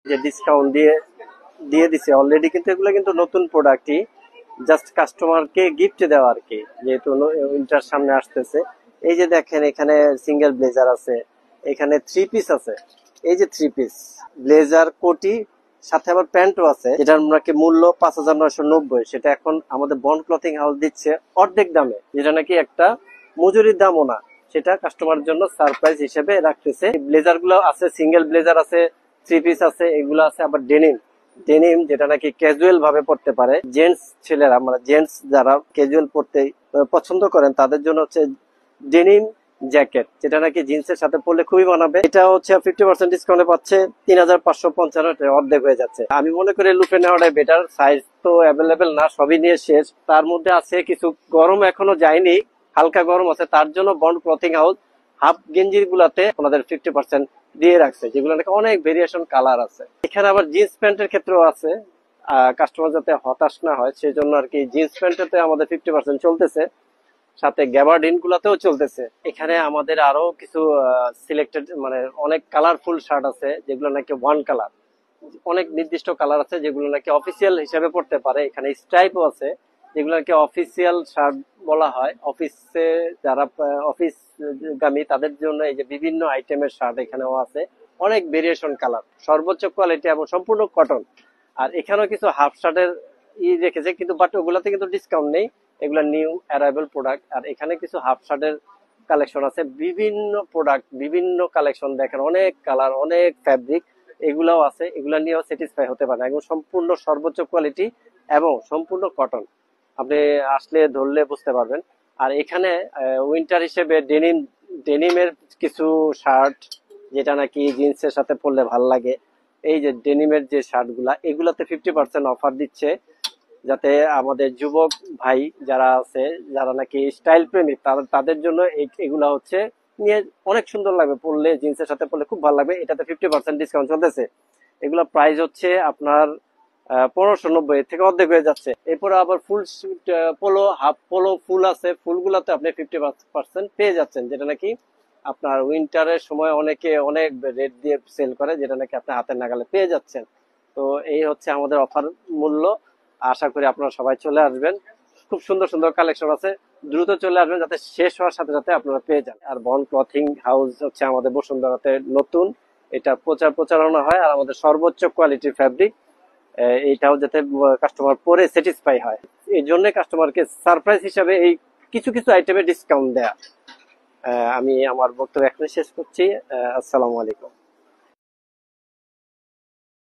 যে ডিসকাউন্ট দিয়ে দিয়ে দিছে অলরেডি, কিন্তু এগুলো কিন্তু নতুন প্রোডাক্টই, জাস্ট কাস্টমারকে গিফট দেওয়া আর কি, যেহেতু উইন্টার সামনে আসতেছে। এই যে দেখেন এখানে সিঙ্গেল ব্লেজার আছে, এখানে থ্রি পিস আছে, এই যে থ্রি পিস ব্লেজার কোটি, সাথে আবার প্যান্টও আছে, যেটার নাকি মূল্য 5,990, সেটা এখন আমাদের বন্ড ক্লথিং হাউস দিচ্ছে অর্ধেক দামে, যেটা নাকি একটা মজুরির দামও না, সেটা কাস্টমারের জন্য সারপ্রাইজ হিসেবে রাখতেছে। ব্লেজার গুলো আছে, সিঙ্গেল ব্লেজার আছে, থ্রি পিস আছে, এগুলো আছে আবার ডেনিম, ডেনিম যেটা নাকি ক্যাজুয়াল ভাবে পড়তে পারে জেন্টস ছেলেরা, মানে জেন্টস যারা ক্যাজুয়াল পড়তে পছন্দ করেন তাদের জন্য হচ্ছে ডেনিম জ্যাকেট, যেটা নাকি জিন্সের সাথে পরলে খুবই মানাবে। এটা হচ্ছে 50% ডিসকাউন্টে পাচ্ছে 3,555, অর্ধেক হয়ে যাচ্ছে। আমি মনে করি লুপে নেওয়াটাই বেটার, সাইজ তো অ্যাভেলেবেল না, সবই নিয়ে শেষ। তার মধ্যে আছে কিছু গরম এখনো যায়নি, হালকা গরম আছে, তার জন্য বন্ড ক্লথিং হাউস হাফ গেঞ্জি গুলাতে আপনাদের 50% দিয়ে রাখছে, যেগুলো নাকি অনেক ভেরিয়েশন কালার আছে। এখানে আবার জিন্স প্যান্টের ক্ষেত্রেও আছে, কাস্টমার যাতে হতাশ না হয় সেই জন্য আর কি জিন্স প্যান্টেতে আমাদের 50% চলতেছে, সাথে গ্যাবার্ডিন গুলাতেও চলতেছে। এখানে আমাদের আরো কিছু সিলেক্টেড, মানে অনেক কালারফুল শার্ট আছে যেগুলো নাকি ওয়ান কালার, অনেক নির্দিষ্ট কালার আছে যেগুলো নাকি অফিসিয়াল হিসেবে পড়তে পারে। এখানে স্ট্রাইপও আছে যেগুলো নাকি অফিসিয়াল শার্ট বলা হয়, অফিসে যারা অফিস গামী তাদের জন্য এই যে বিভিন্ন আইটেমের শার্ট এখানেও আছে, অনেক ভেরিয়েশন কালার, সর্বোচ্চ কোয়ালিটি এবং সম্পূর্ণ কটন। আর এখানেও কিছু হাফ শার্টের রেখেছে, কিন্তু বাট ওগুলাতে কিন্তু ডিসকাউন্ট নেই, এগুলা নিউ অ্যারাইভেল প্রোডাক্ট। আর এখানে কিছু হাফ শার্টের কালেকশন আছে, বিভিন্ন প্রোডাক্ট, বিভিন্ন কালেকশন, দেখেন অনেক কালার, অনেক ফ্যাব্রিক, এগুলাও আছে, এগুলা নিয়েও স্যাটিসফাই হতে পারে, এবং সম্পূর্ণ সর্বোচ্চ কোয়ালিটি এবং সম্পূর্ণ কটন, আপনি আসলে ধরলে বুঝতে পারবেন। আর এখানে উইন্টার হিসেবে ডেনিম, ডেনিমের কিছু শার্ট যেটা নাকি জিন্সের সাথে পরলে ভাল লাগে, এই যে ডেনিমের যে শার্ট গুলা, এগুলাতে 50% অফার দিচ্ছে, যাতে আমাদের যুবক ভাই যারা আছে, যারা নাকি স্টাইল প্রেমী, তাদের জন্য এগুলা হচ্ছে নিয়ে অনেক সুন্দর লাগবে, পরলে জিন্সের সাথে পরলে খুব ভালো লাগবে। এটাতে 50% ডিসকাউন্ট চলতেছে, এগুলা প্রাইস হচ্ছে আপনার 1,590, এর থেকে অর্ধেক হয়ে যাচ্ছে। এরপরে আবার ফুল পোলো, হাফ পোলো ফুল আছে, ফুলগুলাতে আপনি 50% পেয়ে যাচ্ছেন, যেটা নাকি আপনার উইন্টারের সময় অনেকে অনেক রেট দিয়ে সেল করে, যেটা নাকি আপনি হাতের নাগালে পেয়ে যাচ্ছেন। তো এই হচ্ছে আমাদের অফার মূল্য। আশা করি আপনারা সবাই চলে আসবেন, খুব সুন্দর সুন্দর কালেকশন আছে, দ্রুত চলে আসবেন যাতে শেষ হওয়ার সাথে সাথে আপনারা পেয়ে যান। আর বন্ড ক্লথিং হাউস হচ্ছে আমাদের বসুন্ধরাতে নতুন, এটা প্রচারণা হয়, আর আমাদের সর্বোচ্চ কোয়ালিটির ফ্যাব্রিক, এইটাও যাতে কাস্টমার পরে স্যাটিসফাই হয়, এই জন্য কাস্টমারকে সারপ্রাইজ হিসাবে এই কিছু কিছু আইটেমে ডিসকাউন্ট দেয়া। আমি আমার বক্তব্য এখানে শেষ করছি। আসসালামু আলাইকুম।